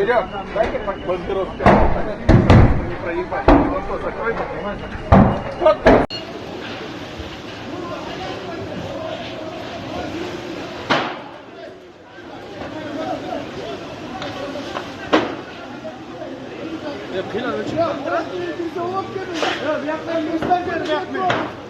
Пойдем. Бандеровка. Не проебать. Вот что, закрой. Ya plan ölçü. Ya bir yakmayın, göster, bir yakmayın.